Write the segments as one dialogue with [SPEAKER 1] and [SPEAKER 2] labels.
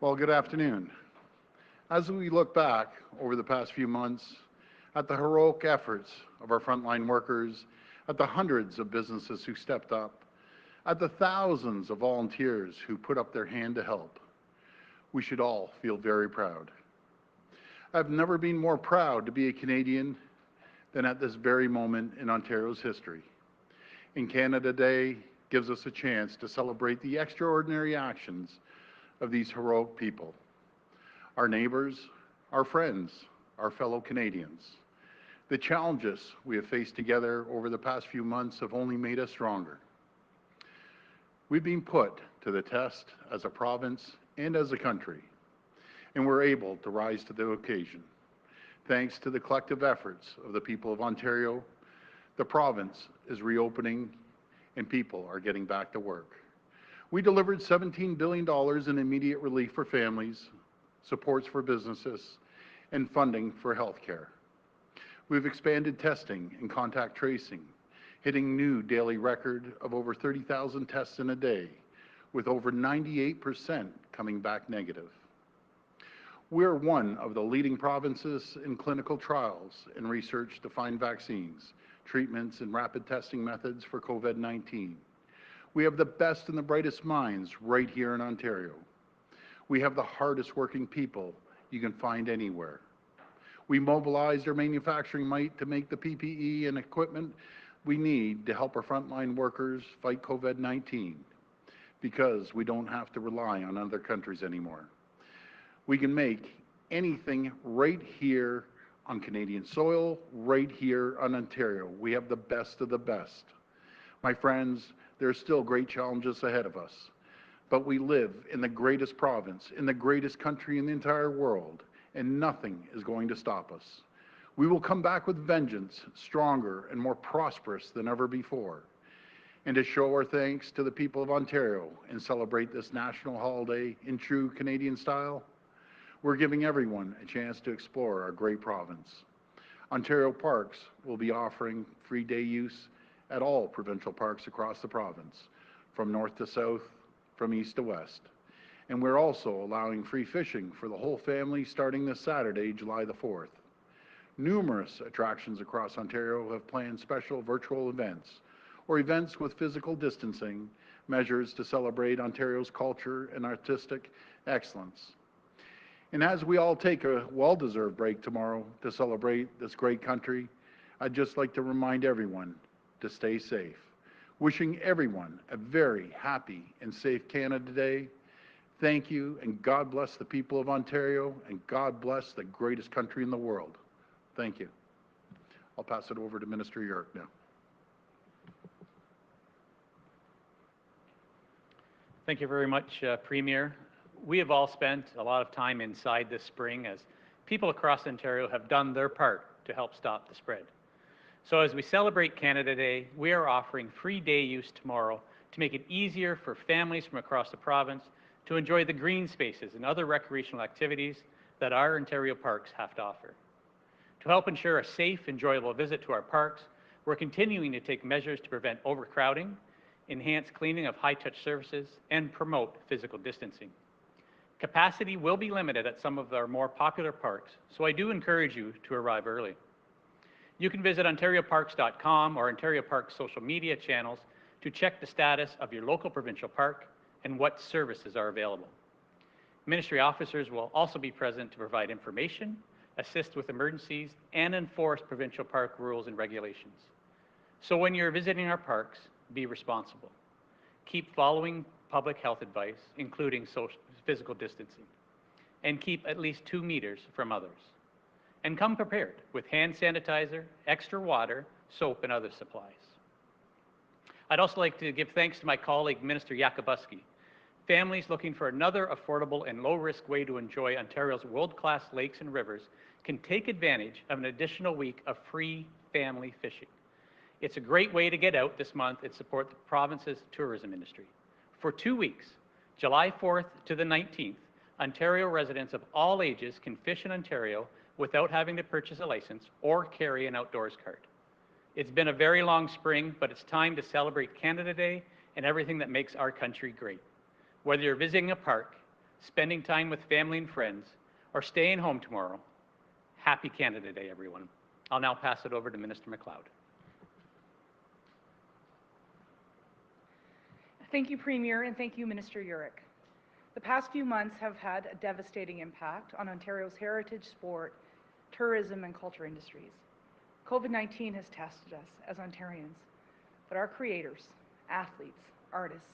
[SPEAKER 1] Well, good afternoon. As we look back over the past few months at the heroic efforts of our frontline workers, at the hundreds of businesses who stepped up, at the thousands of volunteers who put up their hand to help, we should all feel very proud. I've never been more proud to be a Canadian than at this very moment in Ontario's history. And Canada Day gives us a chance to celebrate the extraordinary actions of these heroic people, our neighbors, our friends, our fellow Canadians. The challenges we have faced together over the past few months have only made us stronger. We've been put to the test as a province and as a country, and we're able to rise to the occasion. Thanks to the collective efforts of the people of Ontario, the province is reopening and people are getting back to work. We delivered $17 billion in immediate relief for families, supports for businesses, and funding for healthcare. We've expanded testing and contact tracing, hitting new daily record of over 30,000 tests in a day, with over 98% coming back negative. We're one of the leading provinces in clinical trials and research to find vaccines, treatments, and rapid testing methods for COVID-19. We have the best and the brightest minds right here in Ontario. We have the hardest working people you can find anywhere. We mobilized our manufacturing might to make the PPE and equipment we need to help our frontline workers fight COVID-19, because we don't have to rely on other countries anymore. We can make anything right here on Canadian soil, right here on Ontario. We have the best of the best. My friends, there are still great challenges ahead of us, but we live in the greatest province, in the greatest country in the entire world, and nothing is going to stop us. We will come back with vengeance, stronger and more prosperous than ever before. And to show our thanks to the people of Ontario and celebrate this national holiday in true Canadian style, we're giving everyone a chance to explore our great province. Ontario Parks will be offering free day use at all provincial parks across the province, from north to south, from east to west. And we're also allowing free fishing for the whole family starting this Saturday, July the 4th. Numerous attractions across Ontario have planned special virtual events or events with physical distancing measures to celebrate Ontario's culture and artistic excellence. And as we all take a well-deserved break tomorrow to celebrate this great country, I'd just like to remind everyone to stay safe. Wishing everyone a very happy and safe Canada Day. Thank you, and God bless the people of Ontario, and God bless the greatest country in the world. Thank you. I'll pass it over to Minister York now.
[SPEAKER 2] Thank you very much, Premier. We have all spent a lot of time inside this spring as people across Ontario have done their part to help stop the spread. So as we celebrate Canada Day, we are offering free day use tomorrow to make it easier for families from across the province to enjoy the green spaces and other recreational activities that our Ontario parks have to offer. To help ensure a safe, enjoyable visit to our parks, we're continuing to take measures to prevent overcrowding, enhance cleaning of high-touch surfaces, and promote physical distancing. Capacity will be limited at some of our more popular parks, so I do encourage you to arrive early. You can visit ontarioparks.com or Ontario Parks social media channels to check the status of your local provincial park and what services are available. Ministry officers will also be present to provide information, assist with emergencies, and enforce provincial park rules and regulations. So when you're visiting our parks, be responsible. Keep following public health advice, including physical distancing, and keep at least 2 meters from others. And come prepared with hand sanitizer, extra water, soap, and other supplies. I'd also like to give thanks to my colleague, Minister Yakubuski. Families looking for another affordable and low-risk way to enjoy Ontario's world-class lakes and rivers can take advantage of an additional week of free family fishing. It's a great way to get out this month and support the province's tourism industry. For 2 weeks, July 4th to the 19th, Ontario residents of all ages can fish in Ontario without having to purchase a license or carry an outdoors card. It's been a very long spring, but it's time to celebrate Canada Day and everything that makes our country great. Whether you're visiting a park, spending time with family and friends, or staying home tomorrow, happy Canada Day, everyone. I'll now pass it over to Minister MacLeod.
[SPEAKER 3] Thank you, Premier, and thank you, Minister Urick. The past few months have had a devastating impact on Ontario's heritage, sport, tourism, and culture industries. COVID-19 has tested us as Ontarians, but our creators, athletes, artists,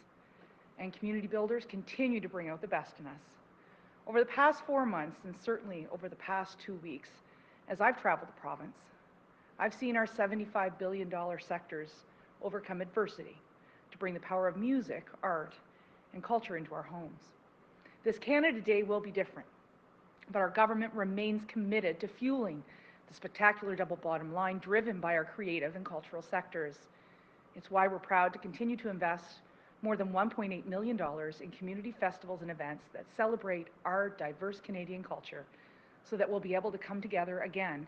[SPEAKER 3] and community builders continue to bring out the best in us. Over the past 4 months, and certainly over the past 2 weeks, as I've traveled the province, I've seen our $75 billion sectors overcome adversity to bring the power of music, art, and culture into our homes. This Canada Day will be different, but our government remains committed to fueling the spectacular double bottom line driven by our creative and cultural sectors. It's why we're proud to continue to invest more than $1.8 million in community festivals and events that celebrate our diverse Canadian culture so that we'll be able to come together again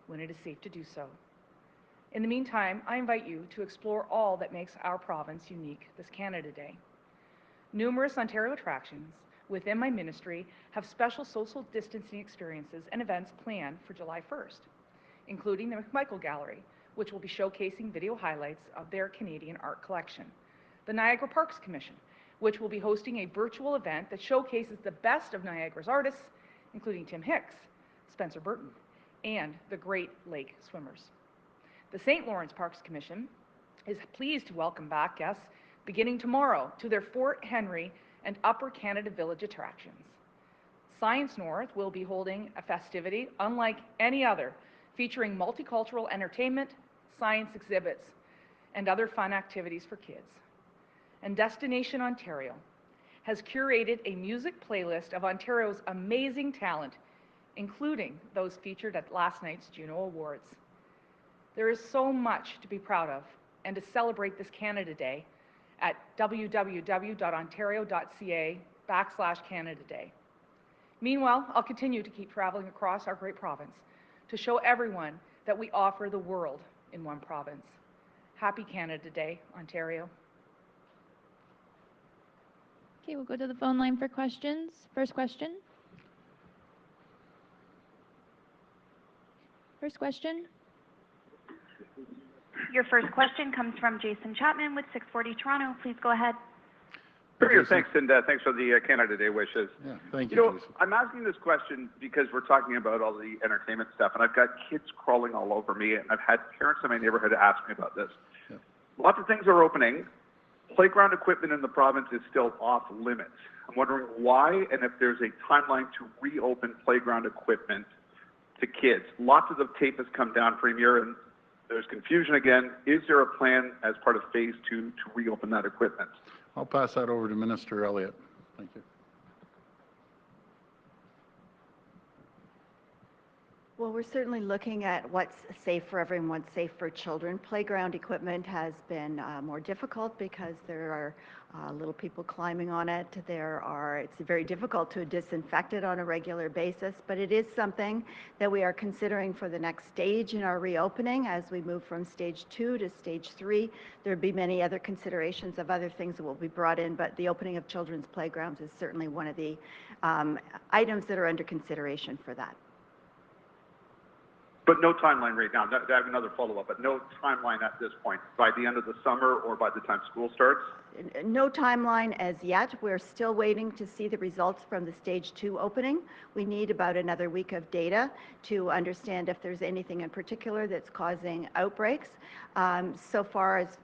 [SPEAKER 3] when it is safe to do so. In the meantime, I invite you to explore all that makes our province unique this Canada Day. Numerous Ontario attractions within my ministry have special social distancing experiences and events planned for July 1st, including the McMichael Gallery, which will be showcasing video highlights of their Canadian art collection, the Niagara Parks Commission, which will be hosting a virtual event that showcases the best of Niagara's artists, including Tim Hicks, Spencer Burton, and the Great Lake Swimmers. The St. Lawrence Parks Commission is pleased to welcome back guests beginning tomorrow to their Fort Henry and Upper Canada Village attractions. Science North will be holding a festivity unlike any other, featuring multicultural entertainment, science exhibits, and other fun activities for kids. And Destination Ontario has curated a music playlist of Ontario's amazing talent, including those featured at last night's Juno Awards. There is so much to be proud of and to celebrate this Canada Day at www.ontario.ca/Canada Day. Meanwhile, I'll continue to keep traveling across our great province to show everyone that we offer the world in one province. Happy Canada Day, Ontario.
[SPEAKER 4] Okay, we'll go to the phone line for questions. First question.
[SPEAKER 5] Your first question comes from Jason Chapman with 640 Toronto. Please go ahead.
[SPEAKER 6] Premier, thanks, and thanks for the Canada Day wishes.
[SPEAKER 1] Yeah, thank you,
[SPEAKER 6] You know,
[SPEAKER 1] Jason.
[SPEAKER 6] I'm asking this question because we're talking about all the entertainment stuff, and I've got kids crawling all over me, and I've had parents in my neighborhood ask me about this.
[SPEAKER 1] Yeah.
[SPEAKER 6] Lots of things are opening. Playground equipment in the province is still off limits. I'm wondering why, and if there's a timeline to reopen playground equipment to kids. Lots of the tape has come down, Premier, and there's confusion again. Is there a plan as part of phase 2 to reopen that equipment?
[SPEAKER 1] I'll pass that over to Minister Elliott. Thank you.
[SPEAKER 7] Well, we're certainly looking at what's safe for everyone, what's safe for children. Playground equipment has been more difficult because there are little people climbing on it. It's very difficult to disinfect it on a regular basis, but it is something that we are considering for the next stage in our reopening as we move from stage 2 to stage 3. There'll be many other considerations of other things that will be brought in, but the opening of children's playgrounds is certainly one of the items that are under consideration for that.
[SPEAKER 6] But no timeline right now. I have another follow-up, but no timeline at this point, by the end of the summer or by the time school starts?
[SPEAKER 7] No timeline as yet. We're still waiting to see the results from the stage 2 opening. We need about another week of data to understand if there's anything in particular that's causing outbreaks. So far as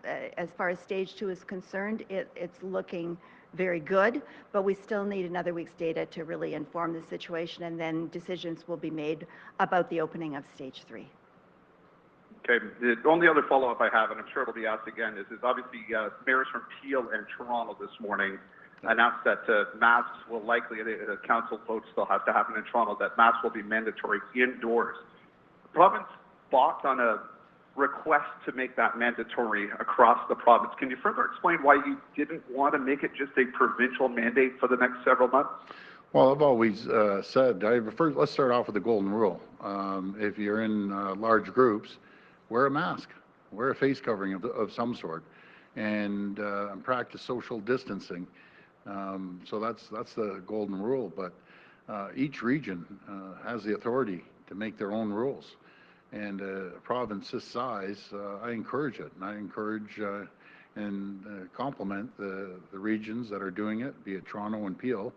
[SPEAKER 7] stage 2 is concerned, it's looking very good, but we still need another week's data to really inform the situation, and then decisions will be made about the opening of stage 3.
[SPEAKER 6] Okay. The only other follow-up I have, and I'm sure it'll be asked again, is obviously mayors from Peel and Toronto this morning announced that masks will likely, the council vote still has to happen in Toronto, that masks will be mandatory indoors. The province balked on a request to make that mandatory across the province. Can you further explain why you didn't want to make it just a provincial mandate for the next several months?
[SPEAKER 1] Well, I've always said, first, let's start off with the golden rule. If you're in large groups, wear a mask, wear a face covering of some sort, and practice social distancing. So that's the golden rule. But each region has the authority to make their own rules. And a province this size, I encourage it. And I encourage and compliment the regions that are doing it, be it Toronto and Peel.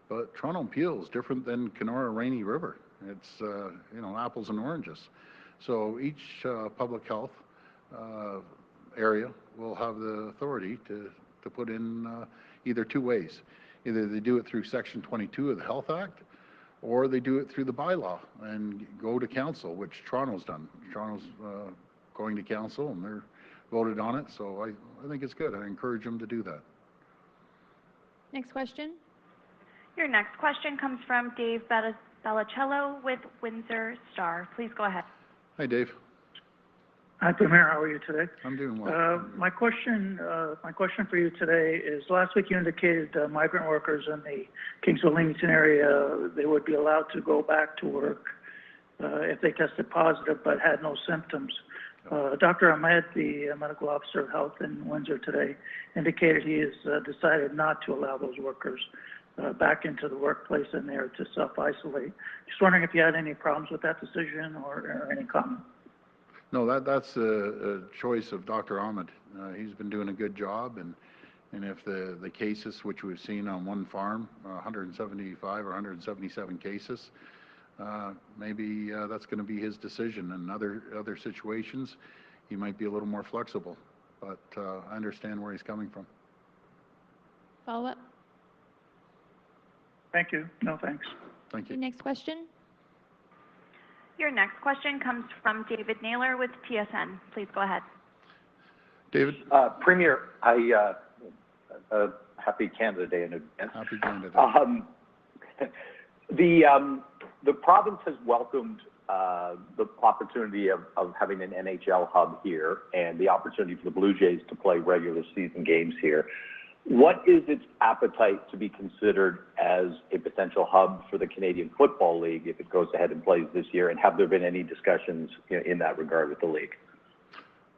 [SPEAKER 1] But Toronto and Peel is different than Kenora Rainy River. It's, you know, apples and oranges. So each public health area will have the authority to put in either two ways. Either they do it through Section 22 of the Health Act, or they do it through the bylaw and go to council, which Toronto's done. Toronto's going to council and they're voted on it, so I think it's good. I encourage them to do that.
[SPEAKER 4] Next question.
[SPEAKER 5] Your next question comes from Dave Belicello with Windsor Star. Please go ahead.
[SPEAKER 1] Hi, Dave.
[SPEAKER 8] Hi, Premier. How are you today?
[SPEAKER 1] I'm doing well.
[SPEAKER 8] My question for you today is: last week you indicated migrant workers in the Kingsville-Leamington area, they would be allowed to go back to work if they tested positive but had no symptoms. Dr. Ahmed, the medical officer of health in Windsor today, indicated he has decided not to allow those workers back into the workplace and there to self-isolate. Just wondering if you had any problems with that decision or any comment.
[SPEAKER 1] No, that's a choice of Dr. Ahmed. He's been doing a good job, and if the cases which we've seen on one farm, 175 or 177 cases, maybe that's going to be his decision. In other situations, he might be a little more flexible, but I understand where he's coming from.
[SPEAKER 4] Follow up.
[SPEAKER 8] Thank you. No, thanks.
[SPEAKER 1] Thank you.
[SPEAKER 4] Your next question.
[SPEAKER 5] Your next question comes from David Naylor with TSN. Please go ahead.
[SPEAKER 1] David?
[SPEAKER 9] Premier, happy Canada Day in advance.
[SPEAKER 1] Happy Canada
[SPEAKER 9] Day. The province has welcomed the opportunity of having an NHL hub here and the opportunity for the Blue Jays to play regular season games here. What is its appetite to be considered as a potential hub for the Canadian Football League if it goes ahead and plays this year? And have there been any discussions in that regard with the league?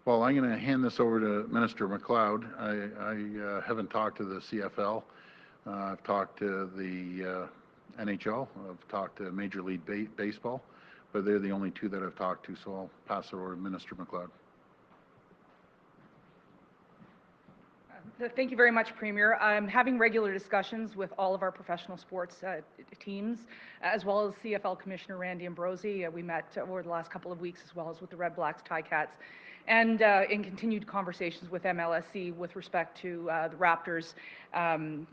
[SPEAKER 1] Well, I'm going to hand this over to Minister McLeod. I haven't talked to the CFL. I've talked to the NHL. I've talked to Major League Baseball, but they're the only two that I've talked to, so I'll pass it over to Minister McLeod.
[SPEAKER 3] Thank you very much, Premier. I'm having regular discussions with all of our professional sports teams, as well as CFL Commissioner Randy Ambrosie. We met over the last couple of weeks, as well as with the Red Blacks, Ticats, and in continued conversations with MLSE with respect to the Raptors, the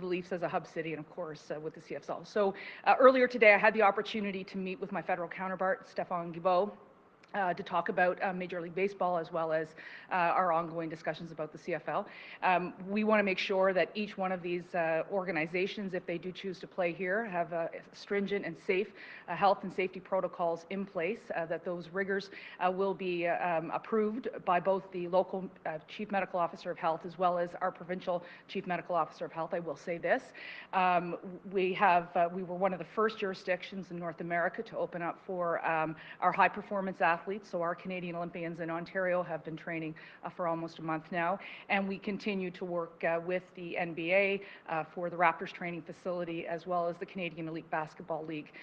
[SPEAKER 3] Leafs as a hub city, and of course with the CFL. So earlier today, I had the opportunity to meet with my federal counterpart, Stéphane Guilbeault, to talk about Major League Baseball, as well as our ongoing discussions about the CFL. We want to make sure that each one of these organizations, if they do choose to play here, have stringent and safe health and safety protocols in place, that those rigors will be approved by both the local Chief Medical Officer of Health as well as our provincial Chief Medical Officer of Health. I will say this, we were one of the first jurisdictions in North America to open up for our high performance athletes. So our Canadian Olympians in Ontario have been training for almost a month now, and we continue to work with the NBA for the Raptors training facility, as well as the Canadian Elite Basketball League.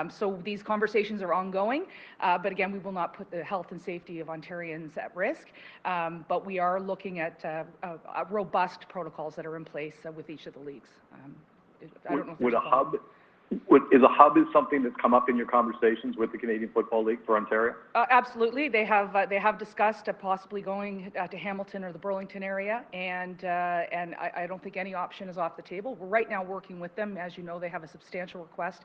[SPEAKER 3] So these conversations are ongoing, but again, we will not put the health and safety of Ontarians at risk, but we are looking at robust protocols that are in place with each of the leagues. I don't know if
[SPEAKER 9] Is a hub something that's come up in your conversations with the Canadian Football League for Ontario?
[SPEAKER 3] Absolutely. They have discussed possibly going to Hamilton or the Burlington area, and I don't think any option is off the table. We're right now working with them. As you know, they have a substantial request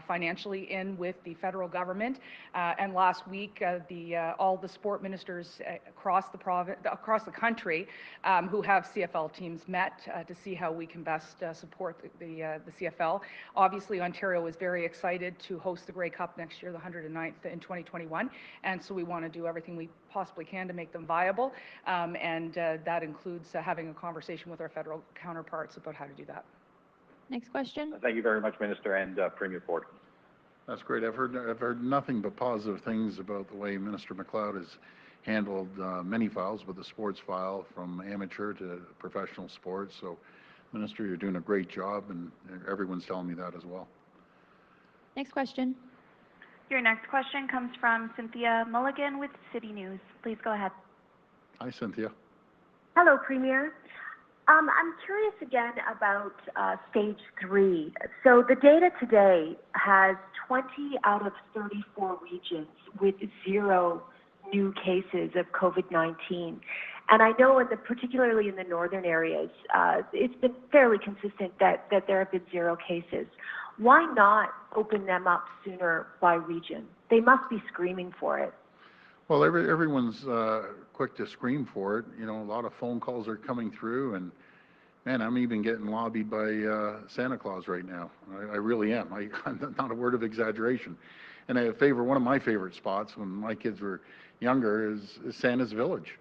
[SPEAKER 3] financially in with the federal government, and last week all the sport ministers across the country who have CFL teams met to see how we can best support the CFL. Obviously, Ontario is very excited to host the Grey Cup next year, the 109th in 2021, and so we want to do everything we possibly can to make them viable, and that includes having a conversation with our federal counterparts about how to do that.
[SPEAKER 4] Next question.
[SPEAKER 9] Thank you very much, Minister and Premier Ford.
[SPEAKER 1] That's great. I've heard nothing but positive things about the way Minister McLeod has handled many files, but the sports file from amateur to professional sports. So Minister, you're doing a great job, and everyone's telling me that as well.
[SPEAKER 4] Next question.
[SPEAKER 5] Your next question comes from Cynthia Mulligan with City News. Please go ahead.
[SPEAKER 1] Hi, Cynthia.
[SPEAKER 10] Hello, Premier. I'm curious again about stage 3. So the data today has 20 out of 34 regions with 0 new cases of COVID-19. And I know, particularly in the northern areas, it's been fairly consistent that there have been 0 cases. Why not open them up sooner by region? They must be screaming for it.
[SPEAKER 1] Well, everyone's quick to scream for it. You know, a lot of phone calls are coming through, and man, I'm even getting lobbied by Santa Claus right now. I really am. I'm not a word of exaggeration. And one of my favorite spots when my kids were younger is Santa's Village.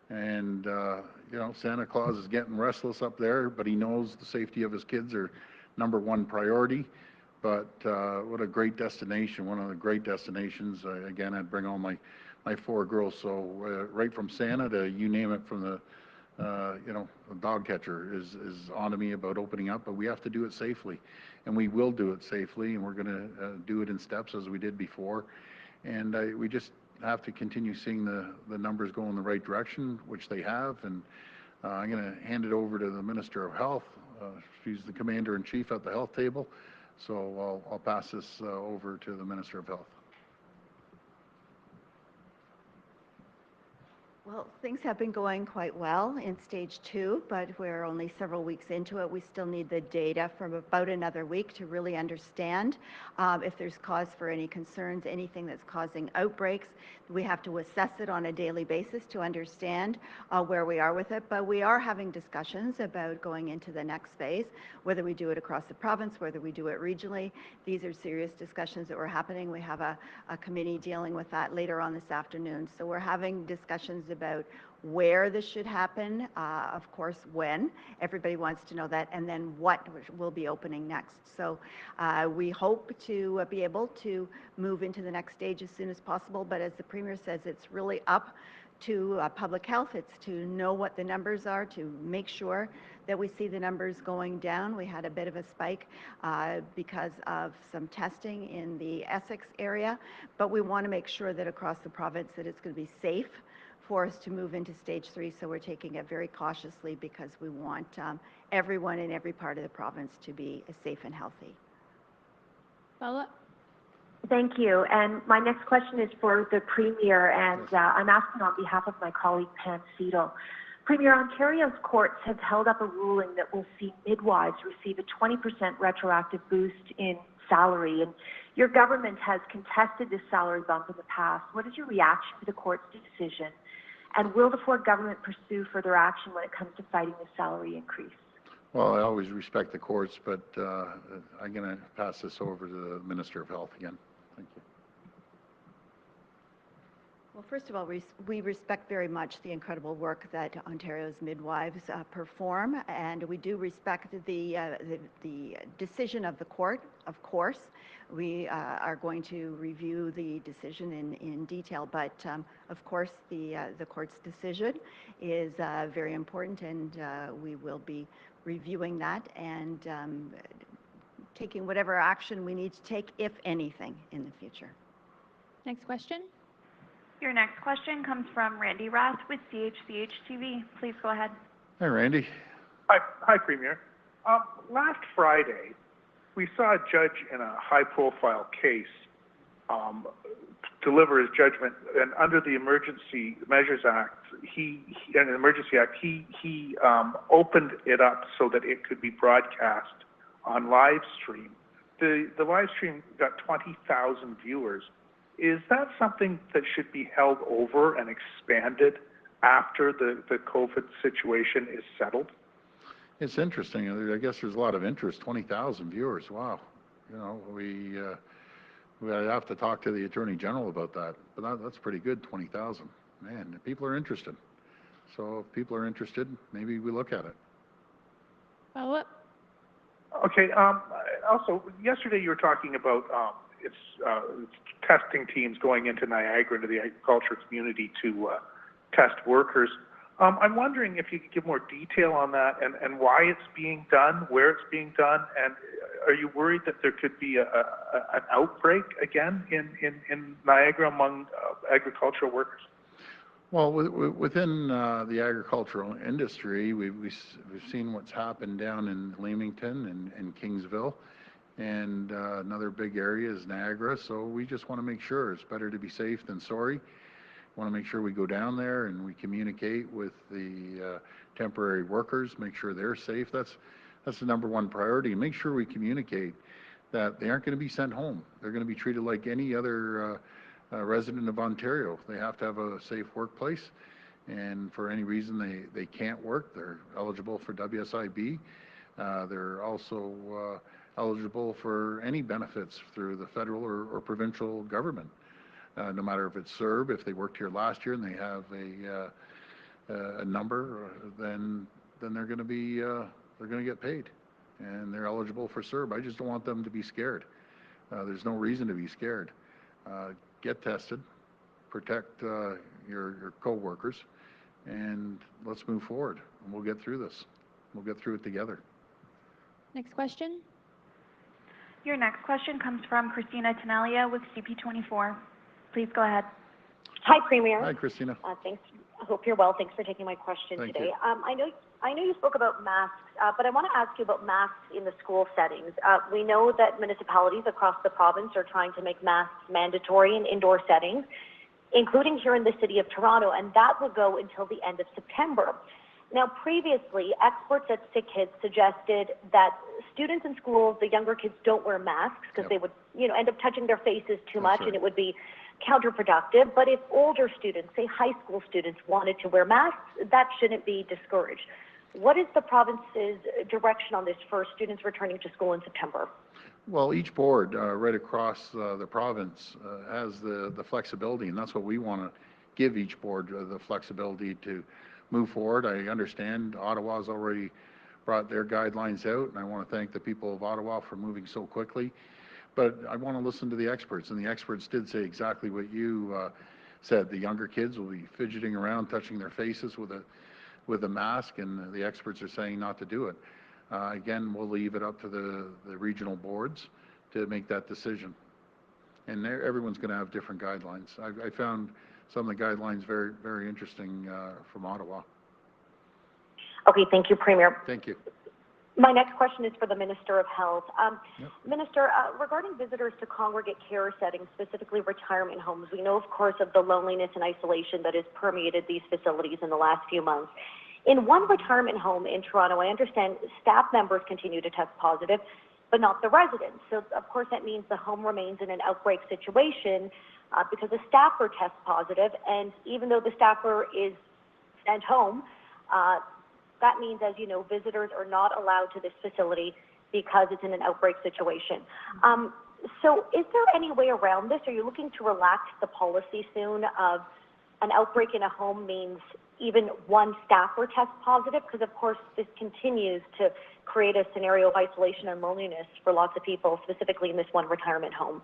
[SPEAKER 1] And, you know, Santa Claus is getting restless up there, but he knows the safety of his kids are #1 priority. But what a great destination, one of the great destinations. Again, I'd bring all my 4 girls. So right from Santa to you name it, from the, you know, the dog catcher is on to me about opening up, but we have to do it safely. And we will do it safely, and we're going to do it in steps as we did before. And we just have to continue seeing the numbers go in the right direction, which they have. And I'm going to hand it over to the Minister of Health. She's the Commander-in-Chief at the health table. So I'll pass this over to the Minister of Health.
[SPEAKER 7] Well, things have been going quite well in stage 2, but we're only several weeks into it. We still need the data from about another week to really understand if there's cause for any concerns, anything that's causing outbreaks. We have to assess it on a daily basis to understand where we are with it, but we are having discussions about going into the next phase, whether we do it across the province, whether we do it regionally. These are serious discussions that were happening. We have a committee dealing with that later on this afternoon. So we're having discussions about where this should happen, of course, when. Everybody wants to know that, and then what will be opening next. So we hope to be able to move into the next stage as soon as possible, but as the Premier says, it's really up to public health. It's to know what the numbers are, to make sure that we see the numbers going down. We had a bit of a spike because of some testing in the Essex area, but we want to make sure that across the province that it's going to be safe for us to move into stage 3, so we're taking it very cautiously because we want everyone in every part of the province to be safe and healthy.
[SPEAKER 4] Follow-up?
[SPEAKER 10] Thank you. And my next question is for the Premier, and I'm asking on behalf of my colleague Pam Seidel. Premier, Ontario's courts have held up a ruling that will see midwives receive a 20% retroactive boost in salary, and your government has contested this salary bump in the past. What is your reaction to the court's decision? And will the Ford government pursue further action when it comes to fighting the salary increase?
[SPEAKER 1] Well, I always respect the courts, but I'm going to pass this over to the Minister of Health again. Thank you.
[SPEAKER 7] Well, first of all, we respect very much the incredible work that Ontario's midwives perform, and we do respect the decision of the court, of course. We are going to review the decision in detail, but of course the court's decision is very important, and we will be reviewing that and taking whatever action we need to take, if anything, in the future.
[SPEAKER 4] Next question.
[SPEAKER 5] Your next question comes from Randy Rath with CHCH TV. Please go ahead.
[SPEAKER 1] Hi, Randy.
[SPEAKER 11] Hi, Premier. Last Friday, we saw a judge in a high-profile case deliver his judgment, and under the Emergency Measures Act, he opened it up so that it could be broadcast on live stream. The live stream got 20,000 viewers. Is that something that should be held over and expanded after the COVID situation is settled?
[SPEAKER 1] It's interesting. I guess there's a lot of interest. 20,000 viewers. Wow. You know, we have to talk to the Attorney General about that. But that's pretty good. 20,000. Man, people are interested. So if people are interested, maybe we look at it.
[SPEAKER 4] Follow-up?
[SPEAKER 11] Okay. Also, yesterday you were talking about testing teams going into Niagara, into the agriculture community to test workers. I'm wondering if you could give more detail on that and why it's being done, where it's being done, and are you worried that there could be an outbreak again in Niagara among agricultural workers?
[SPEAKER 1] Well, within the agricultural industry, we've seen what's happened down in Leamington and Kingsville, and another big area is Niagara. So we just want to make sure it's better to be safe than sorry. We want to make sure we go down there and we communicate with the temporary workers, make sure they're safe. That's the number one priority. Make sure we communicate that they aren't going to be sent home. They're going to be treated like any other resident of Ontario. They have to have a safe workplace, and for any reason they can't work, they're eligible for WSIB. They're also eligible for any benefits through the federal or provincial government. No matter if it's CERB, if they worked here last year and they have a number, then they're going to get paid, and they're eligible for CERB. I just don't want them to be scared. There's no reason to be scared. Get tested, protect your co-workers, and let's move forward. And we'll get through this. We'll get through it together.
[SPEAKER 4] Next question.
[SPEAKER 5] Your next question comes from Christina Tenalia with CP24. Please go ahead.
[SPEAKER 10] Hi, Premier.
[SPEAKER 1] Hi, Christina.
[SPEAKER 10] Thanks. I hope you're well. Thanks for taking my question
[SPEAKER 1] Thank
[SPEAKER 10] today.
[SPEAKER 1] you.
[SPEAKER 10] I know you spoke about masks, but I want to ask you about masks in the school settings. We know that municipalities across the province are trying to make masks mandatory in indoor settings, including here in the city of Toronto, and that will go until the end of September. Now, previously, experts at Sick Kids suggested that students in schools, the younger kids, don't wear masks because they would, end up touching their faces too much, and it would be counterproductive. But if older students, say high school students, wanted to wear masks, that shouldn't be discouraged. What is the province's direction on this for students returning to school in September?
[SPEAKER 1] Well, each board right across the province has the flexibility, and that's what we want to give each board, the flexibility to move forward. I understand Ottawa's already brought their guidelines out, and I want to thank the people of Ottawa for moving so quickly. But I want to listen to the experts, and the experts did say exactly what you said. The younger kids will be fidgeting around, touching their faces with a mask, and the experts are saying not to do it. Again, we'll leave it up to the regional boards to make that decision. And everyone's going to have different guidelines. I found some of the guidelines very, very interesting from Ottawa.
[SPEAKER 10] Okay, thank you, Premier.
[SPEAKER 1] Thank you.
[SPEAKER 10] My next question is for the Minister of Health. Minister, regarding visitors to congregate care settings, specifically retirement homes, we know, of course, of the loneliness and isolation that has permeated these facilities in the last few months. In one retirement home in Toronto, I understand staff members continue to test positive, but not the residents. So, of course, that means the home remains in an outbreak situation because the staffer tests positive, and even though the staffer is sent home, that means, as you know, visitors are not allowed to this facility because it's in an outbreak situation. So is there any way around this? Are you looking to relax the policy soon of an outbreak in a home means even one staffer tests positive? Because, of course, this continues to create a scenario of isolation and loneliness for lots of people, specifically in this one retirement home.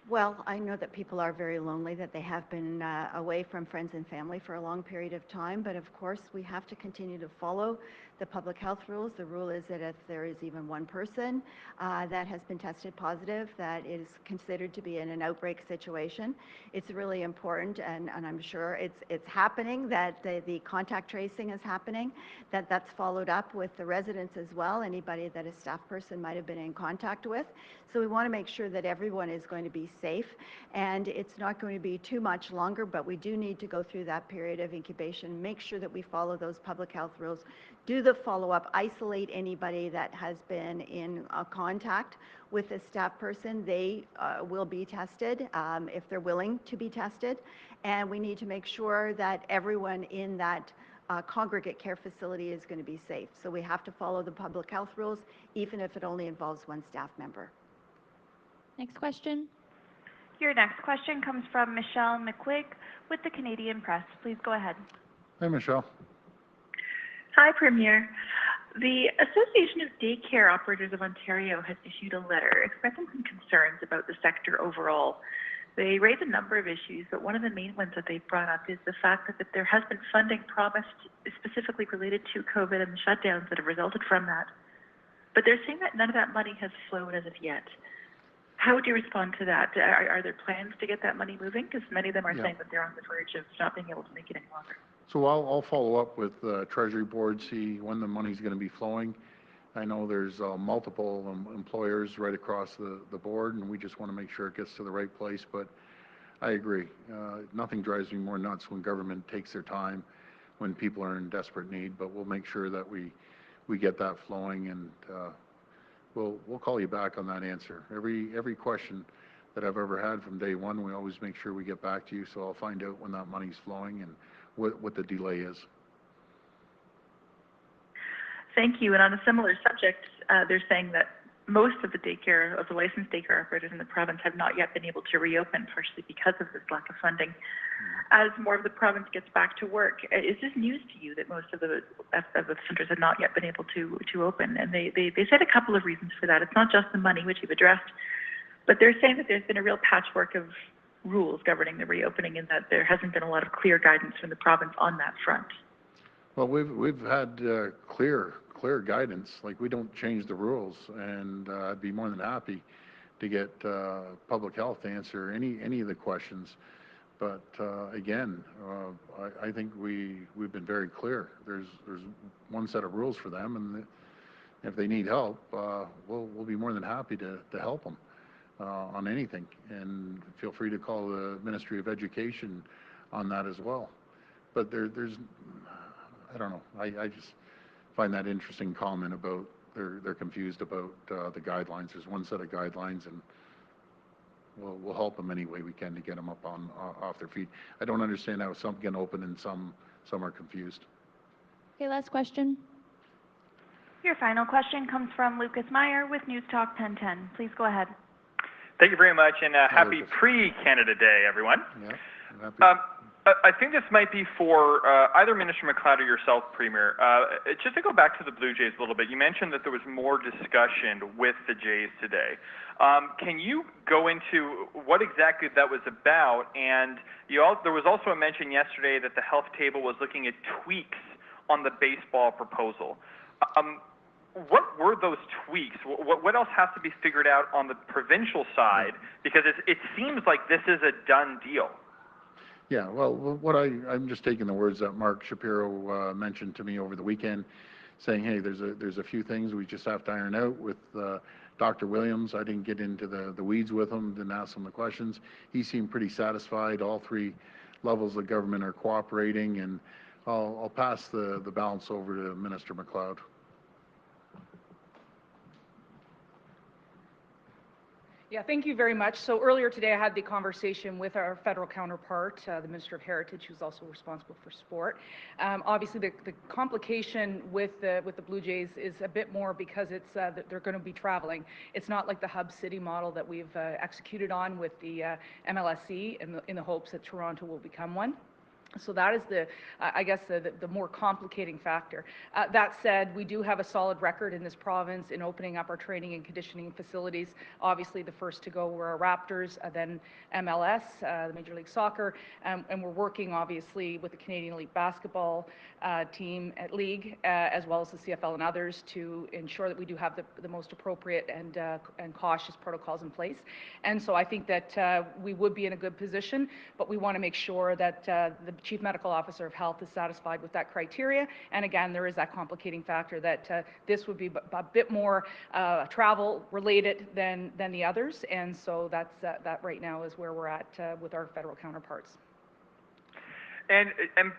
[SPEAKER 7] Well, I know that people are very lonely, that they have been away from friends and family for a long period of time, but of course we have to continue to follow the public health rules. The rule is that if there is even one person that has been tested positive, that is considered to be in an outbreak situation. It's really important, and I'm sure it's happening, that the contact tracing is happening, that's followed up with the residents as well, anybody that a staff person might have been in contact with. So we want to make sure that everyone is going to be safe, and it's not going to be too much longer, but we do need to go through that period of incubation, make sure that we follow those public health rules, do the follow-up, isolate anybody that has been in contact with a staff person. They will be tested if they're willing to be tested, and we need to make sure that everyone in that congregate care facility is going to be safe. So we have to follow the public health rules, even if it only involves one staff member.
[SPEAKER 4] Next question.
[SPEAKER 5] Your next question comes from Michelle McQuigg with the Canadian Press. Please go ahead.
[SPEAKER 1] Hi, Michelle.
[SPEAKER 12] Hi, Premier. The Association of Daycare Operators of Ontario has issued a letter expressing some concerns about the sector overall. They raise a number of issues, but one of the main ones that they've brought up is the fact that there has been funding promised specifically related to COVID and the shutdowns that have resulted from that. But they're saying that none of that money has flowed as of yet. How would you respond to that? Are there plans to get that money moving? Because many of them are saying that they're on the verge of not being able to make it any longer.
[SPEAKER 1] So I'll follow up with Treasury Board, see when the money's going to be flowing. I know there's multiple employers right across the board, and we just want to make sure it gets to the right place. But I agree. Nothing drives me more nuts when government takes their time when people are in desperate need. But we'll make sure that we get that flowing, and we'll call you back on that answer. Every question that I've ever had from day one, we always make sure we get back to you. So I'll find out when that money's flowing and what the delay is.
[SPEAKER 12] Thank you. And on a similar subject, they're saying that most of the licensed daycare operators in the province have not yet been able to reopen, partially because of this lack of funding. As more of the province gets back to work, is this news to you that most of the centres have not yet been able to open? And they said a couple of reasons for that. It's not just the money, which you've addressed, but they're saying that there's been a real patchwork of rules governing the reopening and that there hasn't been a lot of clear guidance from the province on that front.
[SPEAKER 1] Well, we've had clear guidance. Like, we don't change the rules, and I'd be more than happy to get public health to answer any of the questions. But again, I think we've been very clear. There's one set of rules for them, and if they need help, we'll be more than happy to help them on anything. And feel free to call the Ministry of Education on that as well. But there's I don't know. I just find that interesting comment about they're confused about the guidelines. There's one set of guidelines, and we'll help them any way we can to get them up off their feet. I don't understand how some can open and some are confused.
[SPEAKER 4] Okay, last question.
[SPEAKER 5] Your final question comes from Lucas Meyer with News Talk 1010. Please go ahead.
[SPEAKER 13] Thank you very much, and happy pre-Canada Day, everyone.
[SPEAKER 1] Yeah,
[SPEAKER 13] I think this might be for either Minister MacLeod or yourself, Premier. Just to go back to the Blue Jays a little bit, you mentioned that there was more discussion with the Jays today. Can you go into what exactly that was about? And there was also a mention yesterday that the health table was looking at tweaks on the baseball proposal. What were those tweaks? What else has to be figured out on the provincial side? Because it seems like this is a done deal.
[SPEAKER 1] Yeah, well, I'm just taking the words that Mark Shapiro mentioned to me over the weekend, saying, hey, there's a few things we just have to iron out with Dr. Williams. I didn't get into the weeds with him, didn't ask him the questions. He seemed pretty satisfied. All three levels of government are cooperating, and I'll pass the balance over to Minister MacLeod.
[SPEAKER 3] Yeah, thank you very much. So earlier today, I had the conversation with our federal counterpart, the Minister of Heritage, who's also responsible for sport. Obviously, the complication with the Blue Jays is a bit more because it's they're going to be traveling. It's not like the hub city model that we've executed on with the MLSE in the hopes that Toronto will become one. So that is I guess, the more complicating factor. That said, we do have a solid record in this province in opening up our training and conditioning facilities. Obviously, the first to go were our Raptors, then MLS, the Major League Soccer, and we're working, obviously, with the Canadian Elite Basketball team at League, as well as the CFL and others, to ensure that we do have the most appropriate and cautious protocols in place. And so I think that we would be in a good position, but we want to make sure that the Chief Medical Officer of Health is satisfied with that criteria. And again, there is that complicating factor that this would be a bit more travel related than the others. And so that right now is where we're at with our federal counterparts.
[SPEAKER 13] And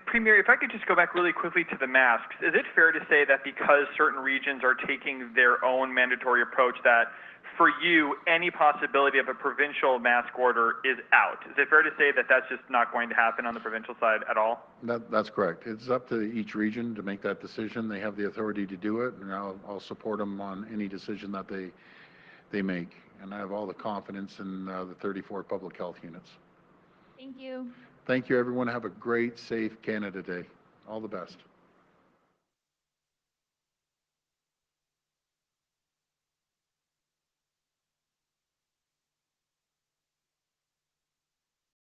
[SPEAKER 13] Premier, if I could just go back really quickly to the masks, is it fair to say that because certain regions are taking their own mandatory approach, that for you, any possibility of a provincial mask order is out? Is it fair to say that that's just not going to happen on the provincial side at all?
[SPEAKER 1] That's correct. It's up to each region to make that decision. They have the authority to do it, and I'll support them on any decision that they make. And I have all the confidence in the 34 public health units.
[SPEAKER 4] Thank you.
[SPEAKER 1] Thank you, everyone. Have a great, safe Canada Day. All the best.